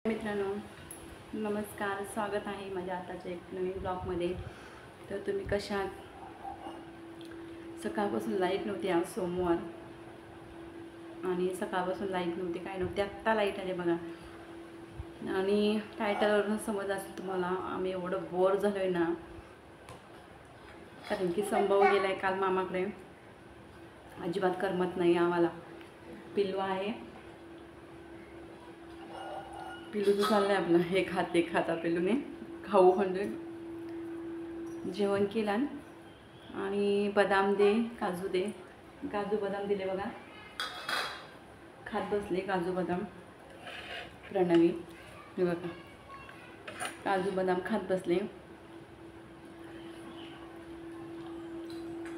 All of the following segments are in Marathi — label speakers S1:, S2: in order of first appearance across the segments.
S1: मित्रांनो नमस्कार, स्वागत आहे माझ्या आताच्या एक नवीन ब्लॉगमध्ये. तर तुम्ही कशा आहात? सकाळपासून लाईट नव्हती, आज सोमवार आणि सकाळपासून लाईट नव्हती, काय नव्हती. आत्ता लाईट आली बघा. आणि टायटलवरून समज असेल तुम्हाला, आम्ही एवढं बोर झालो आहे ना, कारण की संभव गेला आहे काल मामाकडे. अजिबात करमत नाही आम्हाला. पिल्लू आहे, पिल्लूचं चाललं आहे आपलं हे खात ते खाता. पिल्लूने खाऊ म्हणजे जेवण केलं आणि बदाम दे, काजू दे. काजू बदाम दिले बघा, खात बसले काजू बदाम. प्रणवी हे बघा, काजू बदाम खात बसले.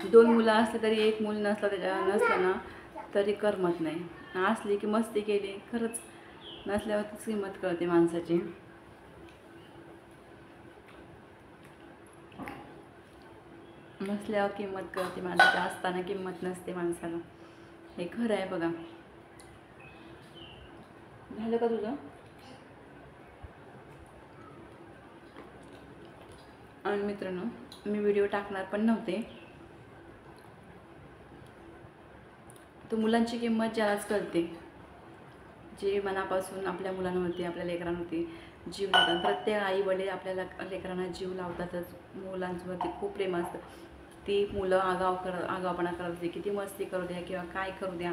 S1: 2 मुलं असले तरी एक मूल नसलं ना तरी करमत नाही. असली की मस्ती केली, खरंच नसल्यावरच किंमत कळते माणसाची. नसल्यावर किंमत कळते माणसाची, असताना किंमत नसते माणसाला. हे खरं आहे बघा. झालं का तुझं? आणि मित्रांनो, मी व्हिडिओ टाकणार पण नव्हते. तर मुलांची किंमत ज्यालाच कळते, जे मनापासून आपल्या मुलांवरती, आपल्या लेकरांवरती जीव लावतात. प्रत्येक आई वडील आपल्याला लेकरांना जीव लावतातच. मुलांवरती खूप प्रेम असतं. ती मुलं आगावपणा करत असते, किती मस्ती करू द्या किंवा काय करू द्या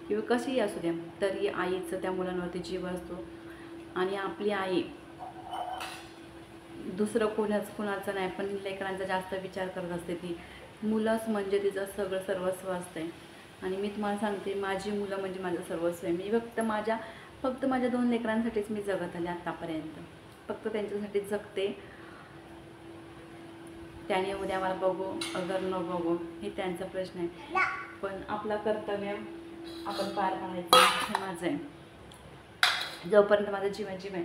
S1: किंवा कशीही असू द्या, तरी आईचं त्या मुलांवरती जीव असतो. आणि आपली आई दुसरं कुणाचं नाही, पण लेकरांचा जास्त विचार करत असते. ती मुलंच म्हणजे तिचं सगळं सर्वस्व असते. आणि मी तुम्हाला सांगते, माझी मुलं म्हणजे माझं सर्वस्व आहे. मी फक्त माझ्या 2 लेकरांसाठीच मी जगत आले आत्तापर्यंत. फक्त त्यांच्यासाठीच जगते. त्याने उद्या मला बघू अगर न बघू हे त्यांचा प्रश्न आहे, पण आपलं कर्तव्य आपण पार पाडायचं हे माझं आहे. जोपर्यंत माझं जीवन आहे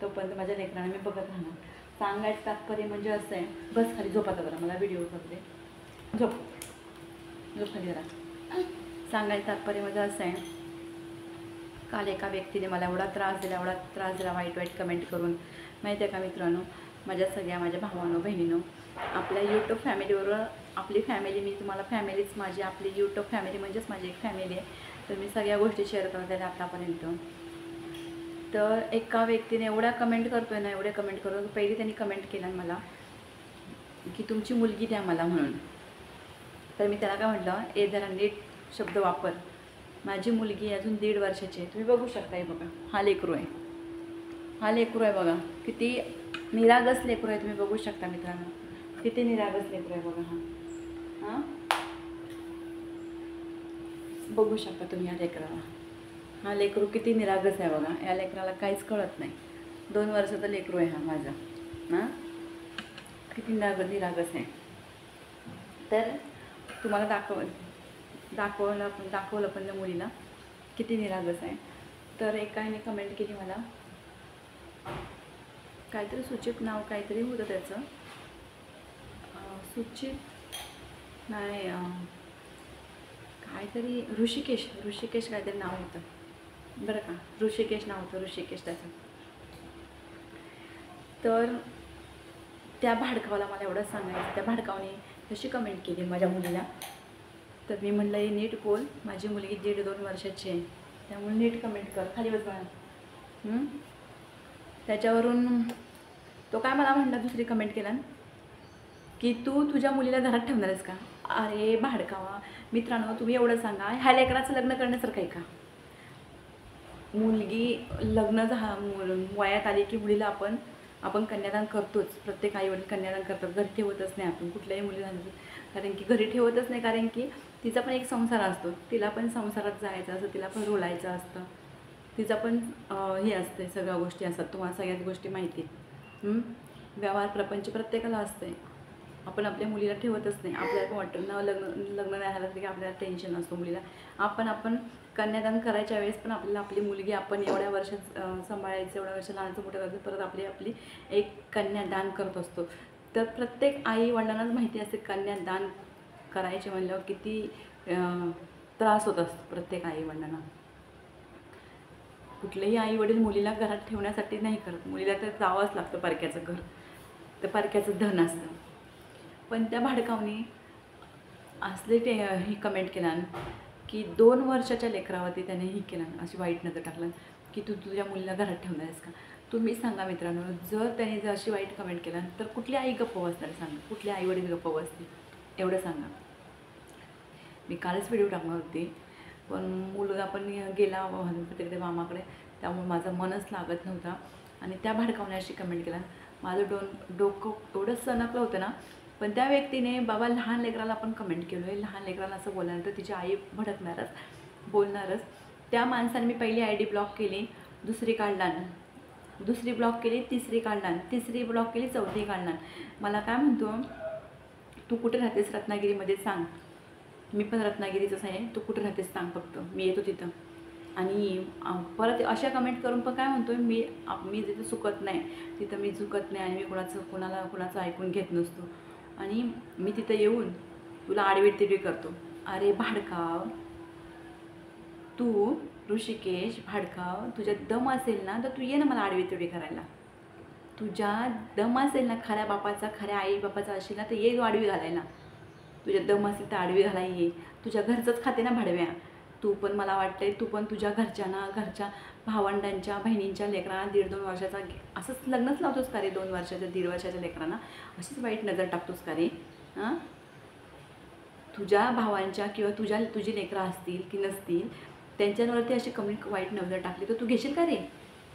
S1: तोपर्यंत माझ्या लेकरांना मी बघत राहणार. सांगायचं तात्पर्य म्हणजे असं आहे, बस खाली झोपाता बरं, मला व्हिडिओ करते, झोप खाली जरा. सांगायचं तात्पर्य म्हणजे असं आहे, काल एका व्यक्तीने मला एवढा त्रास दिला वाईट कमेंट करून. माहिती आहे का मित्रांनो, माझ्या भावांनो बहिणींनो, आपल्या यूट्यूब फॅमिलीबरोबर आपली फॅमिली, मी तुम्हाला फॅमिलीच माझी, आपली यूट्यूब फॅमिली म्हणजेच माझी एक फॅमिली आहे. तर मी सगळ्या गोष्टी शेअर करत आहे आतापर्यंत. तर एका व्यक्तीने एवढ्या कमेंट करतोय ना, एवढ्या कमेंट करतो. पहिली त्यांनी कमेंट केला मला की तुमची मुलगी द्या मला म्हणून. तर मी त्याला काय म्हटलं, जरा नीट शब्द वापर. माझी मुलगी अजून 1.5 वर्षाची आहे. तुम्ही बघू शकता, हे बघा, हा लेकरू आहे बघा, किती निरागस लेकरू आहे. तुम्ही बघू शकता मित्रांनो, किती निरागस लेकरू आहे बघा. हां बघू शकता तुम्ही या लेकराला. हा लेकरू किती निरागस आहे बघा. या लेकराला काहीच कळत नाही. 2 वर्षाचा लेकरू आहे हा माझा. हां किती निरागस आहे. तर तुम्हाला दाखवलं पण त्या मुलीला किती निरागस आहे. तर एकाने कमेंट केली मला, काहीतरी सूचित नाव काहीतरी होतं त्याचं, सूचित नाही, काहीतरी ऋषिकेश काहीतरी नाव होतं बरं का, ऋषिकेश नाव होतं, ऋषिकेश त्याचं. तर त्या भाडकावाला मला एवढंच सांगायचं, त्या भाडकावाने तशी कमेंट केली माझ्या मुलीला. तर मी म्हणलं, हे नीट बोल, माझी मुलगी 1.5-2 वर्षाची आहे, त्यामुळे नीट कमेंट कर, खाली बस बाळा. त्याच्यावरून तो काय मला म्हणला, दुसरी कमेंट केला की तू तुझ्या मुलीला घरात ठेवणार आहेस का? अरे भाडकावा मित्रांनो, तुम्ही एवढं सांगा, ह्या लेकराचं लग्न करण्यासारखं आहे का? मुलगी वयात आली की मुलीला आपण कन्यादान करतोच. प्रत्येक आईवडील कन्यादान करतात. घरी ठेवतच नाही आपण कुठल्याही मुलीला, कारण की घरी ठेवतच नाही, कारण की तिचा पण एक संसार असतो. तिला पण संसारात जायचं असतं, तिला पण रुळायचं असतं, तिचा पण हे असते, सगळ्या गोष्टी असतात. तुम्हाला सगळ्याच गोष्टी माहिती आहेत. व्यवहार प्रपंच प्रत्येकाला असते. आपण आपल्या मुलीला ठेवतच नाही. आपल्याला पण वाटतं ना, लग्न नाही झालं तरी आपल्याला टेन्शन असतो मुलीला. आपण कन्यादान करायच्या वेळेस पण आपल्याला आपली मुलगी आपण एवढ्या वर्षात सांभाळायचं, एवढ्या वर्ष लहानचं मोठं करायचं, परत आपली एक कन्यादान करत असतो. तर प्रत्येक आई वडिलांनाच माहिती असते कन्यादान करायचे म्हणल्यावर किती त्रास होत असतो प्रत्येक आई वडिलांना. कुठलेही आई वडील मुलीला घरात ठेवण्यासाठी नाही करत, मुलीला तर जावंच लागतं परक्याचं घर, तर परक्याचं धन असतं. पण त्या भाडकावनी असले ते ही कमेंट केला की 2 वर्षाच्या लेकरावरती त्याने ही केलं, अशी वाईट नजर टाकलं की तू तुझ्या मुलीला घरात ठेवणार आहेस का. तुम्ही सांगा मित्रांनो, जर त्याने जर अशी वाईट कमेंट केला तर कुठली आई गप्प बसणार सांगा, कुठली आई वडील गप्प बसतील एवढं सांगा. मी कालच व्हिडिओ टाकणार होती, पण मुलगा पण गेला तिकडे मामाकडे, त्यामुळे माझं मनच लागत नव्हता. आणि त्या भाडकावने अशी कमेंट केला, माझं डोकं एवढं सणकलं होतं ना. पण त्या व्यक्तीने बाबा लहान लेकराला आपण कमेंट केलो आहे, लहान लेकराला असं बोलल्यानंतर तिची आई भडकणारच, बोलणारच. त्या माणसाने मी पहिली आय डी ब्लॉक केली, दुसरी काढला, दुसरी ब्लॉक केली, तिसरी काढला, तिसरी ब्लॉक केली, चौथी काढला. मला काय म्हणतो, तू कुठे राहतेस रत्नागिरीमध्ये सांग, मी पण रत्नागिरीचंच आहे, तू कुठे राहतेस सांग फक्त, मी येतो तिथं. आणि परत अशा कमेंट करून पण काय म्हणतो, मी जिथं चुकत नाही तिथं मी चुकत नाही, आणि मी कुणाचं ऐकून घेत नसतो, आणि मी तिथं येऊन तुला आडवीड तिडवी करतो. अरे भाडकाव, तू ऋषिकेश भाडकाव, तुझ्यात दम असेल ना तर तू ये ना मला आडवी तिडवी करायला. तुझ्या दम असेल ना, खऱ्या बापाचा, खऱ्या आई बापाचा असेल ना तर ये तू आडवी घालायला. तुझ्या दम असेल तर आडवी घालायला ये. तुझ्या घरचंच खाते ना भाडव्या तू पण. मला वाटतंय तू पण तुझ्या घरच्या भावंडांच्या बहिणींच्या लेकरांना 1.5-2 वर्षाचा असंच लग्नच लावतोस का रे, 2 वर्षाच्या 1.5 वर्षाच्या लेकरांना अशीच वाईट नजर टाकतोस का रे. हां, तुझ्या भावांच्या किंवा तुझी लेकरं असतील की नसतील त्यांच्यावरती अशी कमी वाईट नजर टाकली तर तू घेशील का रे.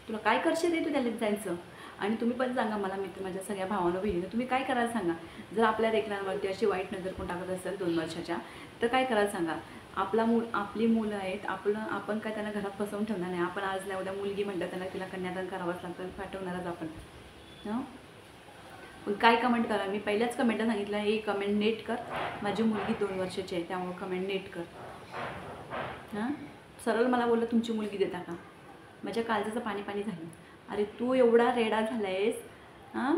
S1: तुला काय करशील रे तू त्याला जायचं. आणि तुम्ही पण सांगा मला, मित्र माझ्या सगळ्या भावांना बहिणीनं, तुम्ही काय करायला सांगा. जर आपल्या लेकरांवरती अशी वाईट नजर कोण टाकत असेल 2 वर्षाच्या, तर काय करायला सांगा. आपली मुलं आहेत, आपण काय त्यांना घरात फसवून ठेवणार नाही. आपण आज नाही उद्या मुलगी म्हटलं त्यांना तिला कन्यादान करावंच लागतं, पाठवणारच आपण. हां, पण काय कमेंट करा. मी पहिल्याच कमेंटला सांगितलं, हे कमेंट नीट कर, माझी मुलगी 2 वर्षाची आहे त्यामुळे कमेंट नीट कर. हां, सरळ मला बोललं तुमची मुलगी देता का. माझ्या काळजाचं पाणी झालं. अरे तू एवढा रेडा झाला आहेस. हां,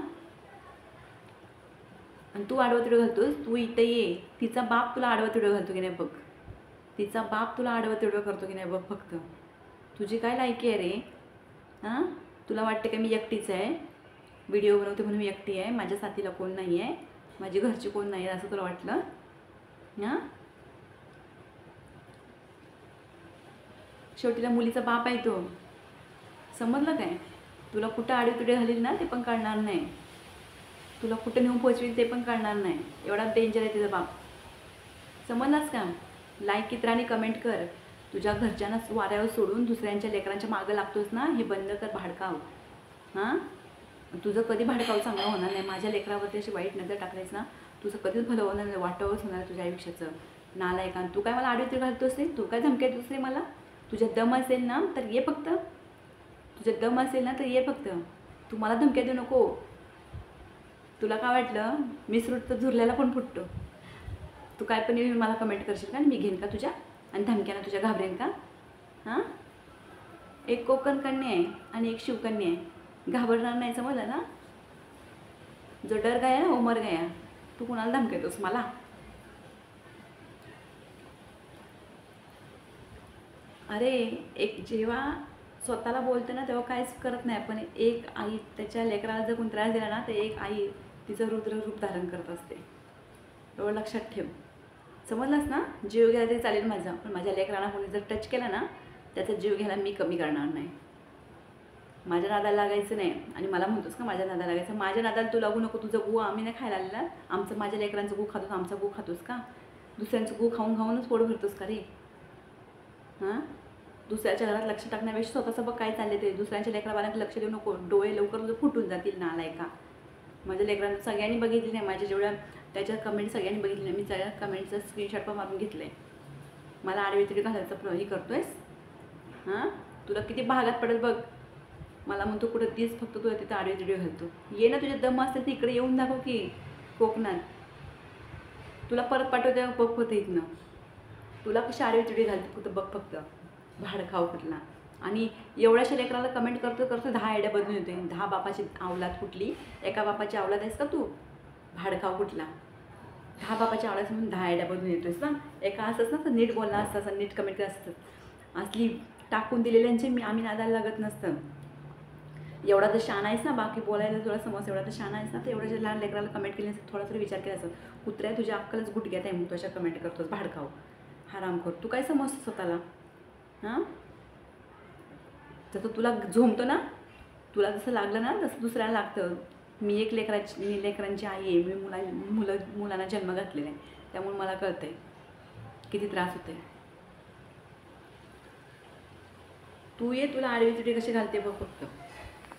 S1: आणि तू आडवं तिडं घालतोस. तू इथं ये, तिचा बाप तुला आडवं तिडं घालतो की नाही बघ, तिचा बाप तुला आडवं तिडवं करतो की नाही बघ फक्त. तुझी काय लायकी आहे रे. हां, तुला वाटते का मी एकटीच आहे, व्हिडिओ बनवते म्हणून मी एकटी आहे, माझ्या साथीला कोण नाही आहे, माझी घरची कोण नाही आहे असं तुला वाटलं. हां, शेवटीला मुलीचा बाप आहे तो, समजलं काय. तुला कुठं आडीतुडी घालील ना ते पण कळणार नाही, तुला कुठं नेऊन पोचवील ते पण कळणार नाही. एवढा डेंजर आहे तिचा बाप, समजलास का. लाईक कित्राने कमेंट कर. तुझ्या घरच्यांना वाऱ्यावर सोडून दुसऱ्यांच्या लेकरांच्या मागं लागतोस ना, हे बंद कर भाडकाव. हां, तुझं कधी भाडकाव चांगलं होणार नाही. माझ्या लेकरावरती अशी वाईट नजर टाकलीस ना, तुझं कधीच भलं होणार नाही, वाटवच होणार तुझ्या आयुष्याचं. नालायकान, तू काय मला आडवीती घालतोस रे, तू काय धमक्या देतोस रे मला. तुझ्या दम असेल ना तर ये फक्त, तुझ्या दम असेल ना तर ये फक्त. तू मला धमक्या देऊ नको. तुला काय वाटलं मी फ्रूट तर झुरल्याला पण फुटतो. तू काय पण येऊन मला कमेंट करशील का, आणि मी घेईन का तुझ्या, आणि धमक्यानं तुझ्या घाबरेन का. हां, एक कोकण कन्या आहे आणि एक शिवकन्या आहे, घाबरणार नाही, समजलं ना. जो डर गया ना वो मर गया. तू कुणाला धमकेतोस मला. अरे एक जेव्हा स्वतःला बोलते ना तेव्हा काहीच करत नाही, पण एक आई त्याच्या लेकराला जर कोण त्रास दिला ना तर एक आई तिचं रुद्र रूप धारण करत असते. एवढं लक्षात ठेव, समजलास ना. जीव घ्यायला तरी चालेल माझा, पण माझ्या लेकराला कोणी जर टच केला ना त्याचा जीव घ्यायला मी कमी करणार नाही. माझ्या नादाला लागायचं नाही. आणि मला म्हणतोस का माझ्या नादाला लागायचं. माझ्या नादाला तू लागू नको. तुझं गू आम्ही नाही खायला आलेला, माझ्या लेकरांचं गू खातोस, आमचा गू खातोस का. दुसऱ्यांचं गू खाऊनच पोट भरतोस का रे. हां, दुसऱ्याच्या घरात लक्ष टाकण्यापेक्षा स्वतःचं बघ काय चालले ते. दुसऱ्यांच्या लेकराबाळांना लक्ष देऊ नको, डोळे लवकर फुटून जातील नालायका. माझ्या लेकरांना सगळ्यांनी बघितली नाही, माझ्या जेवढ्या त्याच्या कमेंट सगळ्यांनी बघितली नाही. मी सगळ्या कमेंटचं स्क्रीनशॉट पण मारून घेतलं आहे. मला आडवी तरी घालायचं हे करतोयस. हां, तुला किती भागात पडेल बघ. मला म्हणतो कुठं तीच फक्त तुला तिथं आडवी तिडवी घालतो. ये ना, तुझ्या दम असतील तर इकडे येऊन दाखव की कोकणात. तुला परत पाठवते बघ होतं इथनं. तुला कशी आडवी तिडवी घालते कुठं बघ फक्त, भाडखाव कुठला. आणि एवढ्याशा लेकराला कमेंट करतो 10 आयडिया बदलून येते. 10 बापाची अवलाद कुठली, एका बापाची अवलाद आहेस का तू, भाडखाव कुठला. 10 बापाची अवलाद म्हणून 10 आयडिया बदलून येतोयस ना. एका असंच ना तर नीट बोलला असतं, नीट कमेंट करत असतं. असली टाकून दिलेल्यांचे आम्ही नादाला लागत नसतं. एवढा तर शान आहेस ना, बाकी बोलायला तुला समज, एवढा तर शान आहेस ना, तर एवढ्या ज्या लहान लेकराला कमेंट केली थोडा तरी विचार केला असं. कुत्र्या तुझ्या अक्कलच गुटक्यात आहे म्हणून तुझ्या कमेंट करतोस, भाडकाव हरामखोर. तू काय समजतो स्वतःला? हां, तसं तुला झोमतो ना, तुला जसं लागलं ना तसं दुसऱ्याला लागतं. मी लेकरांची आई आहे. मी मुलांना जन्म घातलेला आहे, त्यामुळे मला कळतंय किती त्रास होते. तू ये, तुला आडवी तुडी कशी घालते बघ फक्त.